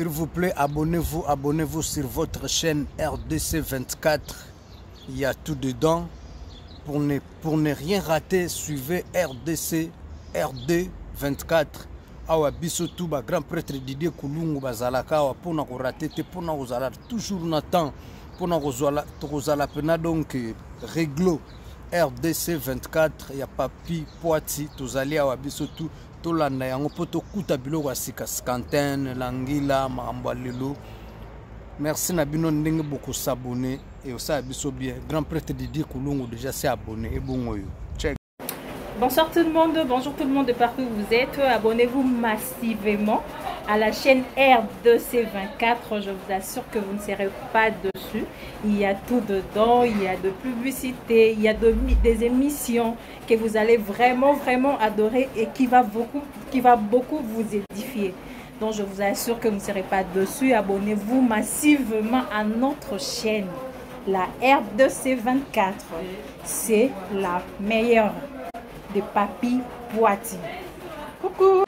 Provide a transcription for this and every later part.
S'il vous plaît, abonnez-vous sur votre chaîne RDC 24. Il y a tout dedans. Pour ne rien rater, suivez RDC RD 24. Awa biso tout ba grand prêtre Didier Kulungu bazalaka awa pona ko rater te pona ko zala toujours na temps pona ko zala pena donc réglo RDC 24 ya papi poati tozali awa biso tout tolanda yango po tokuta biloko ya sika skantene langila makambo lelo. Merci na bino ndenge beaucoup s'abonner et ça biso bien grand prêtre Didier Kulungu déjà s'est abonné et bon yo. Bonsoir tout le monde, bonjour tout le monde de partout où vous êtes. Abonnez-vous massivement à la chaîne R2C24. Je vous assure que vous ne serez pas dessus. Il y a tout dedans, il y a de publicité, il y a des émissions que vous allez vraiment adorer et qui va beaucoup vous édifier. Donc je vous assure que vous ne serez pas dessus. Abonnez-vous massivement à notre chaîne, la R2C24. C'est la meilleure de Papi Poati. Coucou.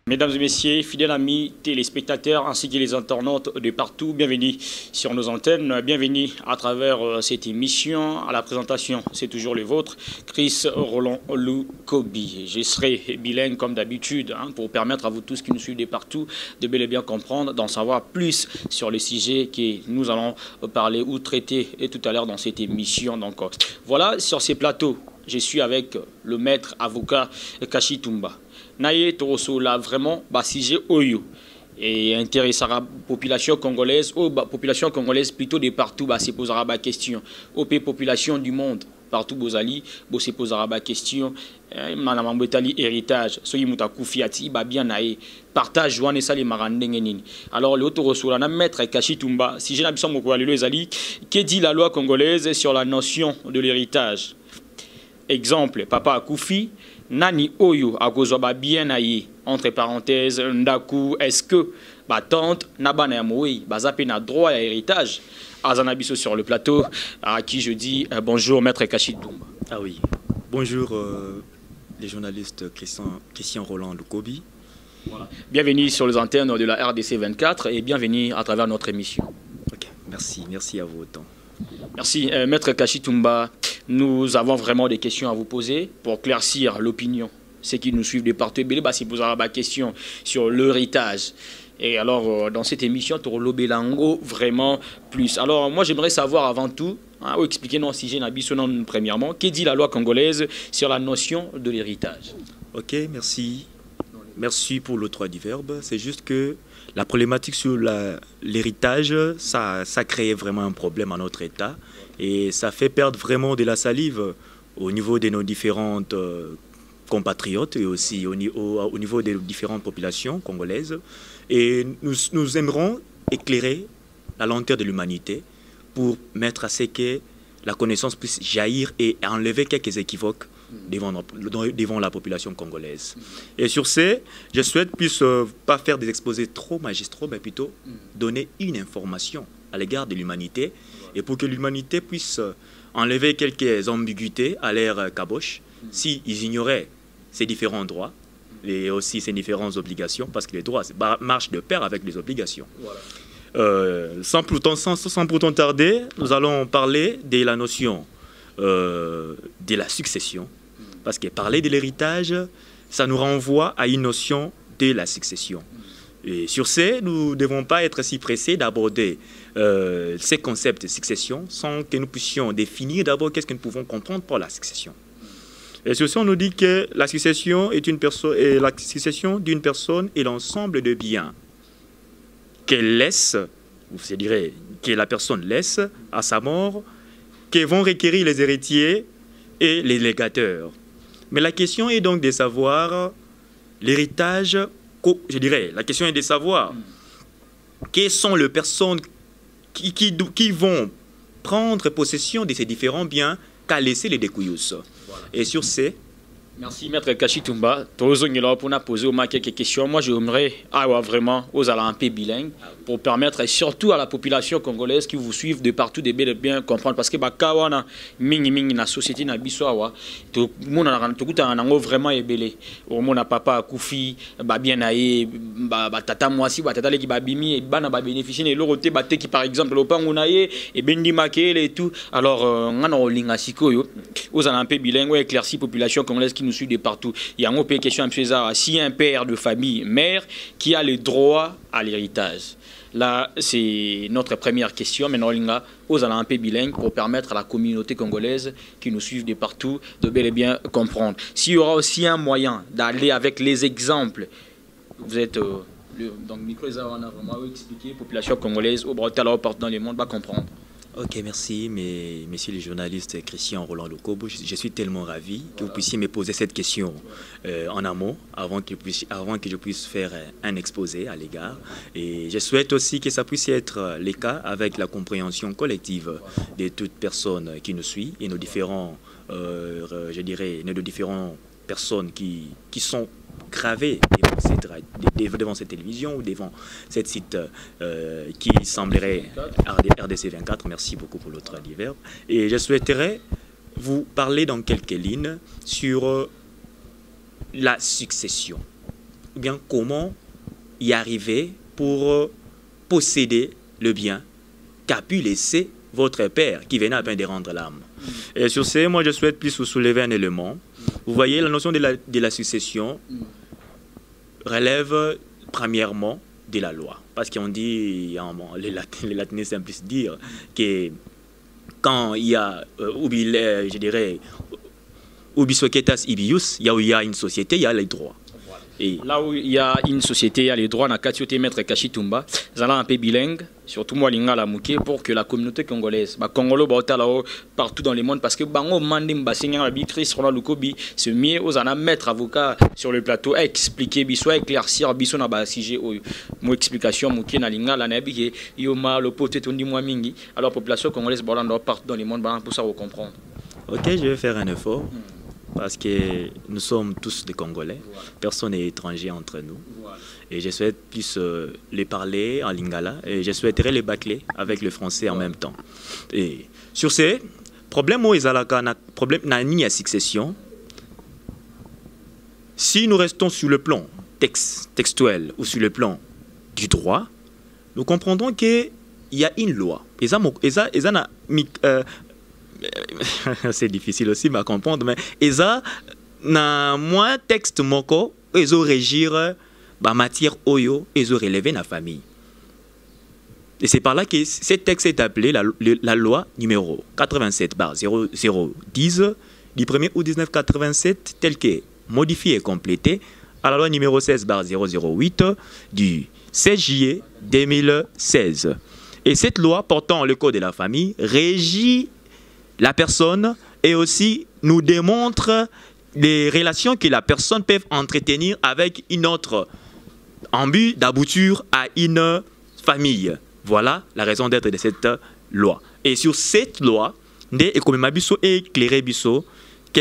Mesdames et messieurs, fidèles amis, téléspectateurs ainsi que les internautes de partout, bienvenue sur nos antennes, bienvenue à travers cette émission. À la présentation, c'est toujours le vôtre, Chris Roland Lukobi. Je serai bilingue comme d'habitude pour permettre à vous tous qui nous suivent de partout de bel et bien comprendre, d'en savoir plus sur les sujets que nous allons parler ou traiter tout à l'heure dans cette émission. Donc voilà, sur ces plateaux, je suis avec le maître avocat Kashitumba. Naye Torosola vraiment sujet oyo et intéressera la population congolaise ou population congolaise plutôt de partout se posera la question aux population du monde partout bozali se posera la question manama mbetali héritage soki mutakufiati bien naye partage wana sali marandenge nini. Alors le Torosola na maître Kashitumba si je n'absent moko lelo ezali que dit la loi congolaise sur la notion de l'héritage. Exemple, papa akufi nani oyo akozwa bien naye entre parenthèses ndaku est-ce que tante nabana ya moyi bazape na droit à héritage azanabiso sur le plateau à qui je dis bonjour maître Kashitumba. Ah oui, bonjour les journalistes Christian Roland Lukobi. Voilà. Bienvenue sur les antennes de la RDC 24 et bienvenue à travers notre émission. Ok, merci à vous autant. Merci maître Kashitumba. Nous avons vraiment des questions à vous poser pour claircir l'opinion. Ceux qui nous suivent de partout, se posera la question sur l'héritage. Et alors, dans cette émission, tu as vraiment plus. Alors, moi, j'aimerais savoir avant tout, ou expliquer non si j'ai un premièrement, que dit la loi congolaise sur la notion de l'héritage. Ok, merci. Merci pour le droit du verbe. C'est juste que la problématique sur l'héritage, ça crée vraiment un problème à notre État. Et ça fait perdre vraiment de la salive au niveau de nos différentes compatriotes et aussi au niveau des différentes populations congolaises. Et nous aimerons éclairer la lenteur de l'humanité pour mettre à ce que la connaissance puisse jaillir et enlever quelques équivoques devant la population congolaise. Et sur ce, je souhaite puisse pas faire des exposés trop magistraux, mais plutôt donner une information à l'égard de l'humanité et pour que l'humanité puisse enlever quelques ambiguïtés à l'ère caboche s'ils ignoraient ces différents droits et aussi ces différentes obligations, parce que les droits marchent de pair avec les obligations. Voilà. Sans pourtant tarder, nous allons parler de la notion de la succession, parce que parler de l'héritage, ça nous renvoie à une notion de la succession. Et sur ce, nous ne devons pas être si pressés d'aborder ces concepts de succession sans que nous puissions définir d'abord qu'est-ce que nous pouvons comprendre par la succession. Et sur ce, on nous dit que la succession est la succession d'une personne et l'ensemble de biens qu'elle laisse, ou je dirais que la personne laisse à sa mort, que vont requérir les héritiers et les légateurs. Mais la question est donc de savoir l'héritage. Je dirais, la question est de savoir quelles sont les personnes qui vont prendre possession de ces différents biens qu'a laissé les découillous. Voilà. Et sur ce, Merci Maître Kashitumba. Pour poser quelques questions. Moi j'aimerais vraiment aux un peu bilingue pour permettre et surtout à la population congolaise qui vous suivent de partout de bien comprendre parce que kawana mingi na société na bisoawa tout le monde a vraiment ébélé. Au monde papa Koufi bien aye tata mwasi tata leki babimi et bana ba bénéficier et l'autre baté qui par exemple le pangunaye et bendi makele et tout. Alors ngana olinga sikoyo aux un peu bilingue éclairci population congolaise qui nous suit de partout. Il y a une question à César. Si un père de famille, mère, qui a le droit à l'héritage. Là, c'est notre première question. Maintenant, aux un peu bilingue pour permettre à la communauté congolaise qui nous suit de partout de bel et bien comprendre. S'il y aura aussi un moyen d'aller avec les exemples, vous êtes donc micro on a vraiment expliqué population congolaise au Brésil partout dans le monde va comprendre. Ok, merci, messieurs les journalistes, Christian Roland Lokobo. Je suis tellement ravi que vous puissiez me poser cette question en amont, avant que je puisse faire un exposé à l'égard. Et je souhaite aussi que ça puisse être le cas avec la compréhension collective de toute personne qui nous suit et nos différents, je dirais, nos différentes personnes qui sont gravées devant cette télévision ou devant cette site qui semblerait RDC 24. Merci beaucoup pour l'autre adverbe. Et je souhaiterais vous parler dans quelques lignes sur la succession. Ou bien comment y arriver pour posséder le bien qu'a pu laisser votre père qui venait à peine de rendre l'âme. Et sur ce, moi je souhaite plus vous soulever un élément. Vous voyez, la notion de la succession relève premièrement de la loi. Parce qu'on dit, les latinés simple dire que quand il y a, je dirais, ubi societas ibius, il y a une société, il y a les droits. Et là où il y a une société, il y a les droits, na Katiote Maître Kashitumba, ils ont un peu bilingue, surtout moi, la mouké, pour que la communauté congolaise, Congolo, partout dans le monde, parce que Bango Mandim Bassinga, Chris Roland Lukobi, c'est mieux aux en mettre avocat sur le plateau, expliquer, soit éclaircir, bisson na basige, mon explication, mouké, na linga, la nabi, yoma, le poté, on dit moi mingi, alors population congolaise, partout dans le monde, pour ça, vous comprendre. Ok, je vais faire un effort. Parce que nous sommes tous des Congolais, personne n'est étranger entre nous. Et je souhaite plus les parler en lingala et je souhaiterais les bâcler avec le français en même temps. Et sur ce, problème où problème n'a ni à succession. Si nous restons sur le plan textuel ou sur le plan du droit, nous comprendrons qu'il y a une loi. C'est difficile aussi à comprendre, mais ça, na moins texte moko, ils ont régir la matière oyo, ils ont relevé la famille. Et c'est par là que ce texte est appelé la loi numéro 87/0010 du 1er août 1987, tel que modifié et complété à la loi numéro 16/008 du 16 juillet 2016. Et cette loi portant le code de la famille régit la personne et aussi nous démontre les relations que la personne peut entretenir avec une autre en but d'aboutir à une famille. Voilà la raison d'être de cette loi. Et sur cette loi, qu'est-ce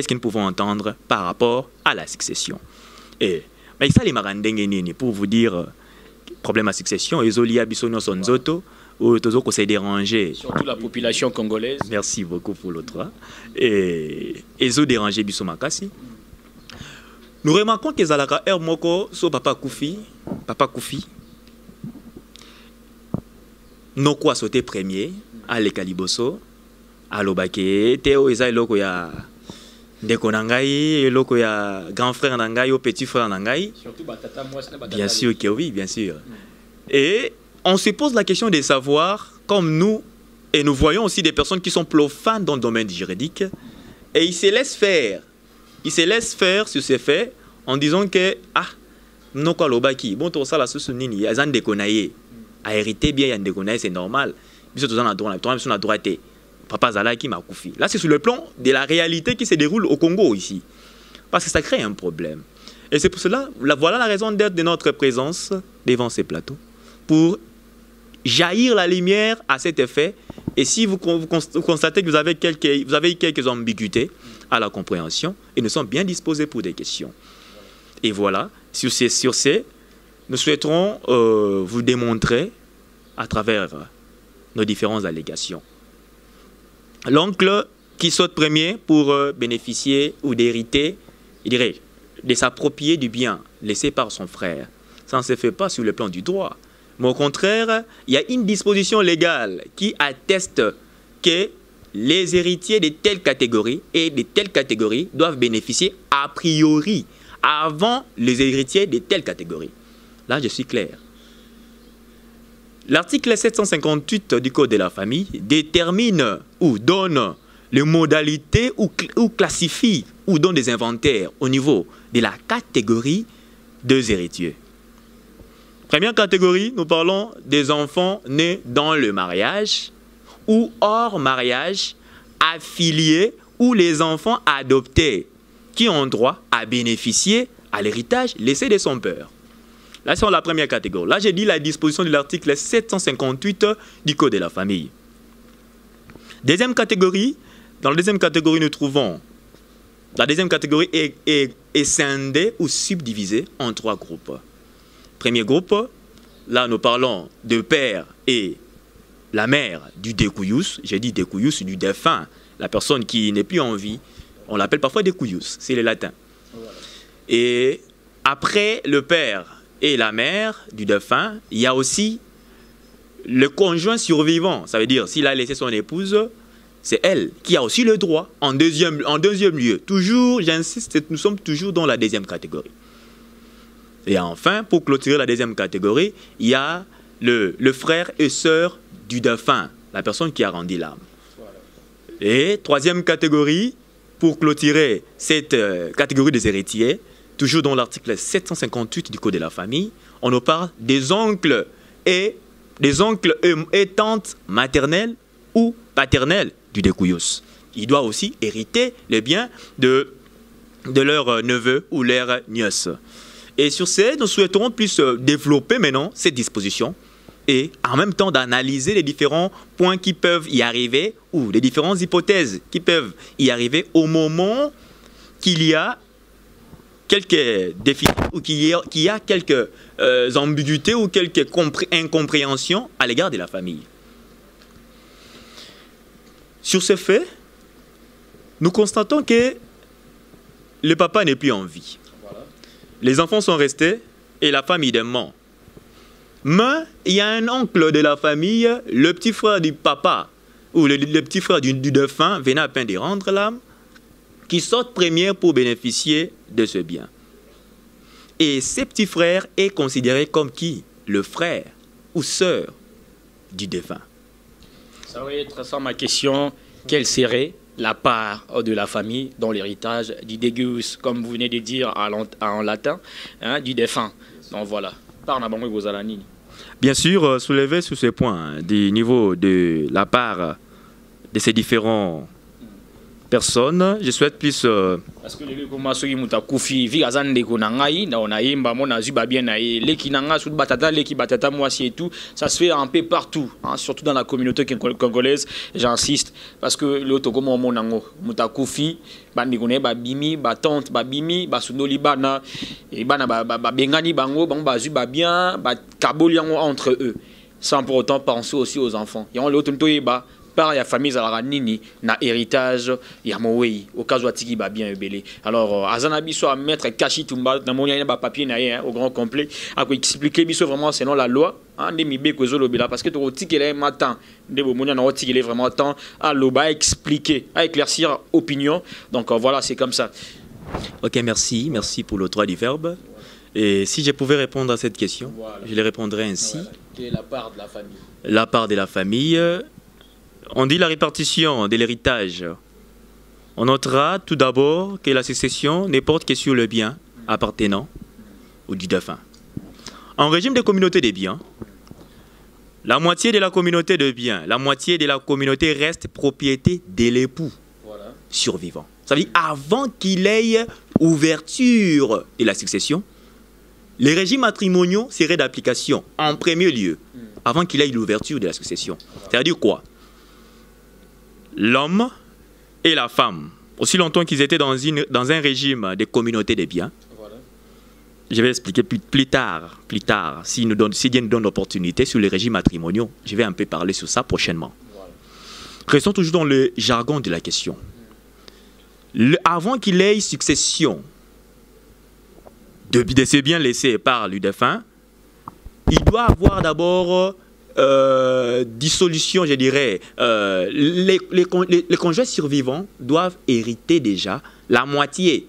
que nous pouvons entendre par rapport à la succession? Et mais ça, les marandengeni, pour vous dire, problème à succession, ils ont lié à Bissonio Sonzoto, ou toujours s'est dérangé. Surtout la population congolaise. Merci beaucoup pour l'autre. Et ils ont dérangé Bisso Makasi. Nous remarquons que Zalaka Moko, so Papa Koufi, non quoi sauter premier, à l'Ekaliboso, à l'Obake, Théo Eza Loko ya Ndeko Nangai, Loko ya grand frère Nangai, au petit frère Nangai. Surtout Batata Mwasna Batata. Bien sûr que oui, bien sûr. Et on se pose la question de savoir, comme nous, et nous voyons aussi des personnes qui sont profanes dans le domaine juridique, et ils se laissent faire. Ils se laissent faire sur ces faits en disant que, non quoi l'obaki, bon, tout ça, la sous nini, il y a un déconnaillé. À hériter bien, il y a un déconnaillé, c'est normal. Puis surtout, on a droit, on a droit, Papa Zalaki m'a koufi. Là, c'est sur le plan de la réalité qui se déroule au Congo ici. Parce que ça crée un problème. Et c'est pour cela, voilà la raison d'être de notre présence devant ces plateaux. Pour jaillir la lumière à cet effet. Et si vous constatez que vous avez eu quelques ambiguïtés, à la compréhension et nous sommes bien disposés pour des questions. Et voilà, sur ces, nous souhaiterons vous démontrer à travers nos différentes allégations. L'oncle qui saute premier pour bénéficier ou d'hériter, il dirait, de s'approprier du bien laissé par son frère. Ça ne se fait pas sur le plan du droit. Mais au contraire, il y a une disposition légale qui atteste que les héritiers de telle catégorie et de telle catégorie doivent bénéficier a priori avant les héritiers de telle catégorie. Là, je suis clair. L'article 758 du Code de la famille détermine ou donne les modalités ou classifie ou donne des inventaires au niveau de la catégorie des héritiers. Première catégorie, nous parlons des enfants nés dans le mariage ou hors mariage, affiliés ou les enfants adoptés qui ont droit à bénéficier à l'héritage laissé de son père. Là, c'est la première catégorie. Là, j'ai dit la disposition de l'article 758 du Code de la famille. Deuxième catégorie, dans la deuxième catégorie, nous trouvons la deuxième catégorie est scindée ou subdivisée en trois groupes. Premier groupe, là nous parlons de père et la mère du découillus. J'ai dit découillus du défunt, la personne qui n'est plus en vie. On l'appelle parfois découillus, c'est le latin. Et après le père et la mère du défunt, il y a aussi le conjoint survivant. Ça veut dire s'il a laissé son épouse, c'est elle qui a aussi le droit en deuxième lieu. Toujours, j'insiste, nous sommes toujours dans la deuxième catégorie. Et enfin, pour clôturer la deuxième catégorie, il y a le frère et sœur du défunt, la personne qui a rendu l'âme. Et troisième catégorie, pour clôturer cette catégorie des héritiers, toujours dans l'article 758 du Code de la famille, on nous parle des oncles et tantes maternelles ou paternelles du découillus. Ils doivent aussi hériter les biens de leurs neveux ou leurs nièces. Et sur ce, nous souhaiterons plus développer maintenant cette disposition et en même temps d'analyser les différents points qui peuvent y arriver ou les différentes hypothèses qui peuvent y arriver au moment qu'il y a quelques défis ou qu'il y a quelques ambiguïtés ou quelques incompréhensions à l'égard de la famille. Sur ce fait, nous constatons que le papa n'est plus en vie. Les enfants sont restés et la femme idemment. Mais il y a un oncle de la famille, le petit frère du papa ou le petit frère du défunt venant à peine de rendre l'âme, qui saute premier pour bénéficier de ce bien. Et ce petit frère est considéré comme qui? Le frère ou sœur du défunt. Ça va être ça ma question. Quelle serait la part de la famille dans l'héritage du dégus, comme vous venez de dire en latin, hein, du défunt? Donc voilà. Bien sûr, soulever sur ce point du niveau de la part de ces différents personnes, je souhaite plus... Parce que les commencent à koufi, vigazan de konangai, na on a imba mona zuba bien nae, les kinanga sous batata, les qui batata moi et tout, ça se fait un peu partout, hein, surtout dans la communauté congolaise. J'insiste parce que l'autre comme mon nango, muta koufi, bandi kone ba bimi, ba tante, ba bimi, ba sunoli bana, et bana ba bengani bango, ba zuba bien, ba kaboliango entre eux, sans pour autant penser aussi aux enfants. Et on l'autre ba par la famille à nini na héritage ya moei au cas où atiki ba bien belé. Alors azana biso à mettre kashi tumba na monia ba papier na au grand complet à expliquer biso vraiment selon la loi en demi be ko zolobela parce que to tikele matin de bo monia na tikele vraiment temps à loba expliquer à éclaircir opinion. Donc voilà, c'est comme ça. OK, merci pour le droit du verbe. Et si je pouvais répondre à cette question, voilà, je les répondrais ainsi. Voilà. Quelle est la part de la famille? La part de la famille, on dit la répartition de l'héritage. On notera tout d'abord que la succession ne porte que sur le bien appartenant au du défunt. En régime de communauté des biens, la moitié de la communauté de biens, la moitié de la communauté reste propriété de l'époux survivant. Ça veut dire avant qu'il ait ouverture de la succession, les régimes matrimoniaux seraient d'application en premier lieu, avant qu'il ait l'ouverture de la succession. C'est-à-dire quoi? L'homme et la femme aussi longtemps qu'ils étaient dans un régime de communauté des biens. Voilà. Je vais expliquer plus tard, si Dieu nous donne l'opportunité sur les régimes matrimoniaux. Je vais un peu parler sur ça prochainement. Voilà. Restons toujours dans le jargon de la question. Avant qu'il ait succession de ces biens laissés par le défunt, il doit avoir d'abord dissolution, je dirais. Les conjoints survivants doivent hériter déjà la moitié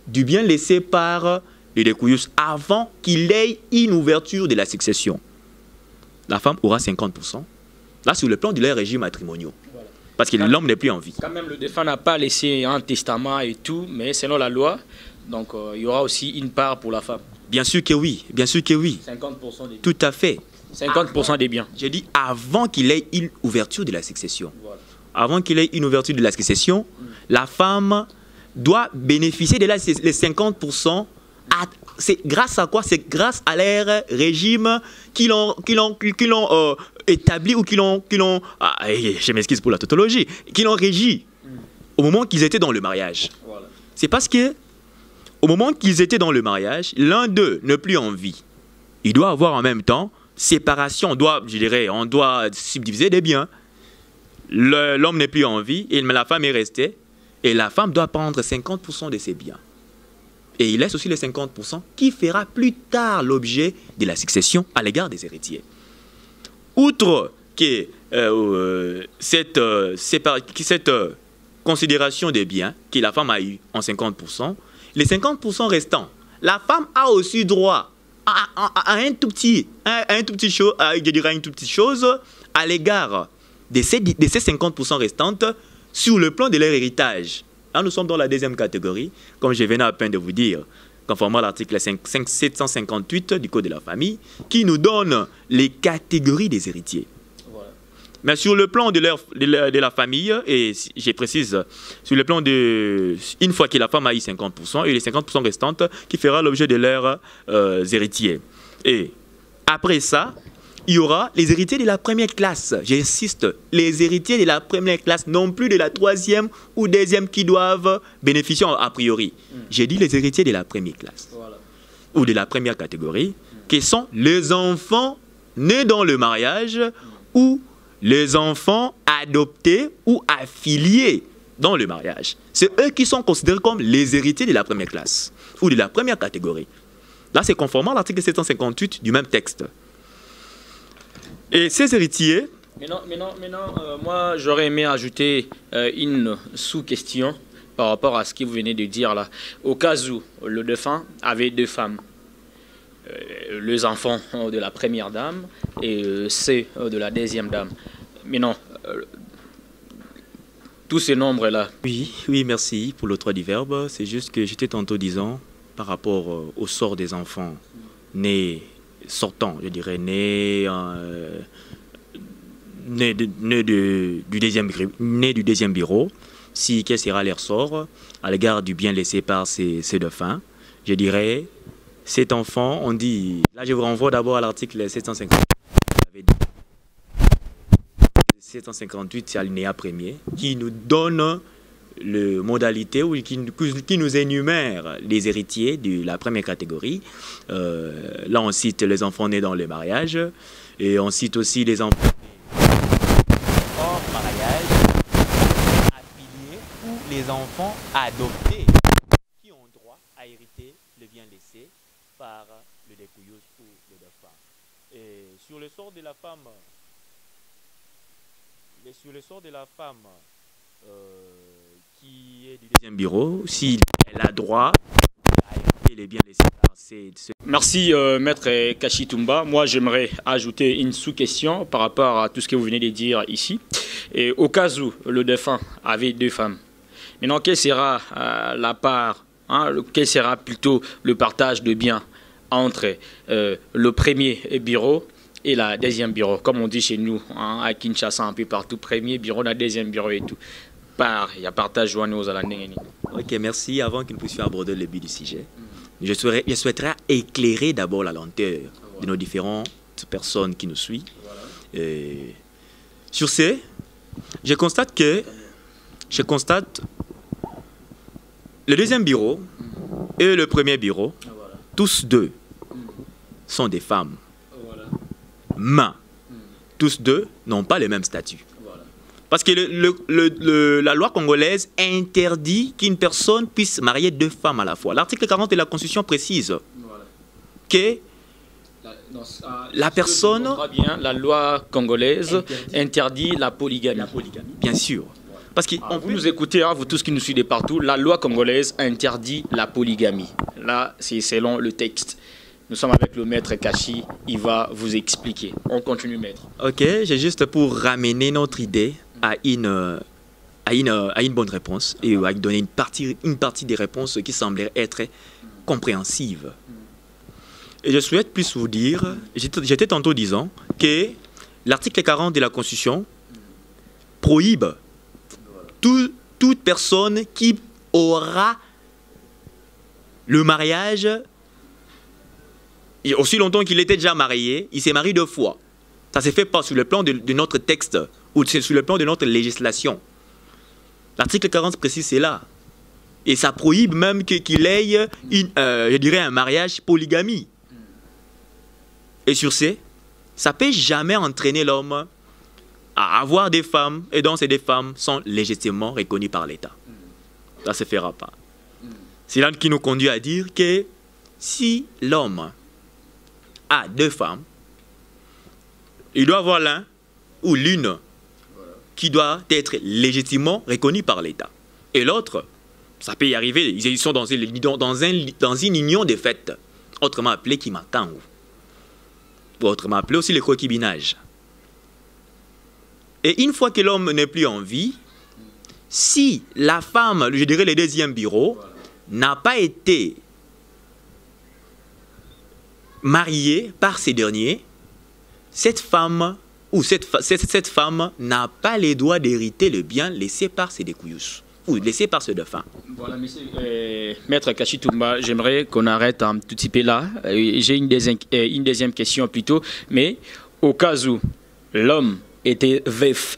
du bien laissé par le découillus avant qu'il ait une ouverture de la succession. La femme aura 50%. Là, sur le plan de leur régime matrimonial. Voilà. Parce que l'homme n'est plus en vie. Quand même, le défunt n'a pas laissé un testament et tout, mais selon la loi, donc il y aura aussi une part pour la femme. Bien sûr que oui, bien sûr que oui. 50% des biens. Tout à fait. 50% des biens. J'ai dit avant qu'il ait une ouverture de la succession. Voilà. Avant qu'il ait une ouverture de la succession, la femme doit bénéficier de les 50%. C'est grâce à quoi? C'est grâce à leur régime qu'ils ont établi ou qu'ils l'ont, je m'excuse pour la tautologie, qu'ils l'ont régi au moment qu'ils étaient dans le mariage. Voilà. C'est parce que au moment qu'ils étaient dans le mariage, l'un d'eux n'est plus en vie. Il doit avoir en même temps séparation. On doit subdiviser des biens. L'homme n'est plus en vie, mais la femme est restée. Et la femme doit prendre 50% de ses biens. Et il laisse aussi les 50% qui fera plus tard l'objet de la succession à l'égard des héritiers. Outre que cette considération des biens que la femme a eu en 50%, les 50% restants, la femme a aussi droit à une toute petite chose à l'égard de ces 50% restantes sur le plan de leur héritage. Là, nous sommes dans la deuxième catégorie, comme je venais à peine de vous dire, conformément à l'article 758 du Code de la famille, qui nous donne les catégories des héritiers. Voilà. Mais sur le plan de la famille, et je précise, sur le plan de... Une fois que la femme a eu 50%, et les 50% restantes qui fera l'objet de leurs héritiers. Et après ça, il y aura les héritiers de la première classe. J'insiste, les héritiers de la première classe, non plus de la troisième ou deuxième qui doivent bénéficier a priori. J'ai dit les héritiers de la première classe. Voilà. Ou de la première catégorie, qui sont les enfants nés dans le mariage ou les enfants adoptés ou affiliés dans le mariage. C'est eux qui sont considérés comme les héritiers de la première classe ou de la première catégorie. Là, c'est conformément à l'article 758 du même texte. Et ces héritiers... Maintenant, moi, j'aurais aimé ajouter une sous-question par rapport à ce que vous venez de dire là. Au cas où le défunt avait deux femmes, les enfants de la première dame et ceux de la deuxième dame. Mais non, tous ces nombres-là. Oui, merci pour le droit du verbe. C'est juste que j'étais tantôt disant, par rapport au sort des enfants nés... sortant, je dirais, nés du deuxième bureau, quel sera leur sort à l'égard du bien laissé par ces défunts. Je dirais, cet enfant, on dit, là je vous renvoie d'abord à l'article 758, c'est alinéa premier, qui nous donne les modalités ou qui nous énumère les héritiers de la première catégorie. Là, on cite les enfants nés dans le mariage et on cite aussi les enfants hors mariage, affiliés ou les enfants adoptés qui ont droit à hériter le bien laissé par le découillus ou le défunt. Et sur le sort de la femme, qui est du deuxième bureau, si elle a droit à hériter les biens laissés par ces... Merci Maître Kachitumba. Moi j'aimerais ajouter une sous-question par rapport à tout ce que vous venez de dire ici. Et au cas où le défunt avait deux femmes, maintenant quelle sera la part, quel sera plutôt le partage de biens entre le premier bureau et la deuxième bureau, comme on dit chez nous, à Kinshasa, un peu partout, premier bureau, la deuxième bureau et tout. Il y a partage joigneux aux alandais. Ok, merci. Avant que nous puissions aborder le but du sujet, je souhaiterais éclairer d'abord la lenteur de nos différentes personnes qui nous suivent. Sur ce, je constate que je constate le deuxième bureau et le premier bureau, tous deux sont des femmes. Mais tous deux n'ont pas le même statut. Parce que la loi congolaise interdit qu'une personne puisse marier deux femmes à la fois. L'article 40 de la Constitution précise que la personne... Bien, la loi congolaise interdit la polygamie. Bien sûr. Parce que vous nous écoutez, hein, vous tous qui nous suivez partout, la loi congolaise interdit la polygamie. Là, c'est selon le texte. Nous sommes avec le maître Kachi, il va vous expliquer. On continue, maître. Ok, j'ai juste pour ramener notre idée à une bonne réponse et à donner une partie des réponses qui semblent être compréhensives. Et je souhaite plus vous dire, j'étais tantôt disant que l'article 40 de la Constitution prohibe toute personne qui aura le mariage, et aussi longtemps qu'il était déjà marié, il s'est marié 2 fois. Ça ne se fait pas sur le plan de notre texte ou sur le plan de notre législation. L'article 40 précise cela. Et ça prohibe même qu'il ait, je dirais, un mariage polygamie. Et sur ce, ça ne peut jamais entraîner l'homme à avoir des femmes, et donc ces des femmes sont légitimement reconnues par l'État. Ça ne se fera pas. C'est là qui nous conduit à dire que si l'homme a 2 femmes, il doit avoir l'un ou l'une qui doit être légitimement reconnue par l'État. Et l'autre, ça peut y arriver, ils sont dans une union de fait, autrement appelée kimakangu, ou autrement appelé aussi le concubinage. Et une fois que l'homme n'est plus en vie, si la femme, je dirais le deuxième bureau, n'a pas été mariée par ces derniers, cette femme ou cette femme n'a pas les droits d'hériter le bien laissé par ses découyus ou laissé par ses défunts. Voilà, monsieur, maître Kachi Toumba, j'aimerais qu'on arrête un tout petit peu là. J'ai une deuxième question plutôt, mais au cas où l'homme était veuf,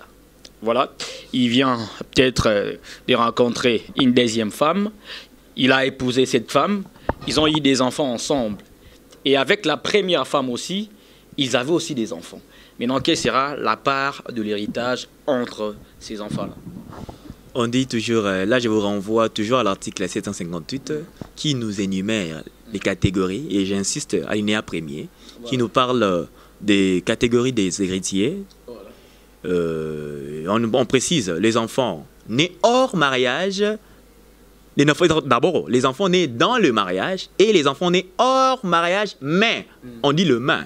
voilà, il vient peut-être de rencontrer une deuxième femme, il a épousé cette femme, ils ont eu des enfants ensemble. Et avec la première femme aussi, ils avaient aussi des enfants. Maintenant, quelle sera la part de l'héritage entre ces enfants-là? On dit toujours, là je vous renvoie toujours à l'article 758 qui nous énumère les catégories, et j'insiste à l'alinéa premier, qui nous parle des catégories des héritiers. On précise les enfants nés hors mariage, d'abord les enfants nés dans le mariage et les enfants nés hors mariage, mais on dit le mais.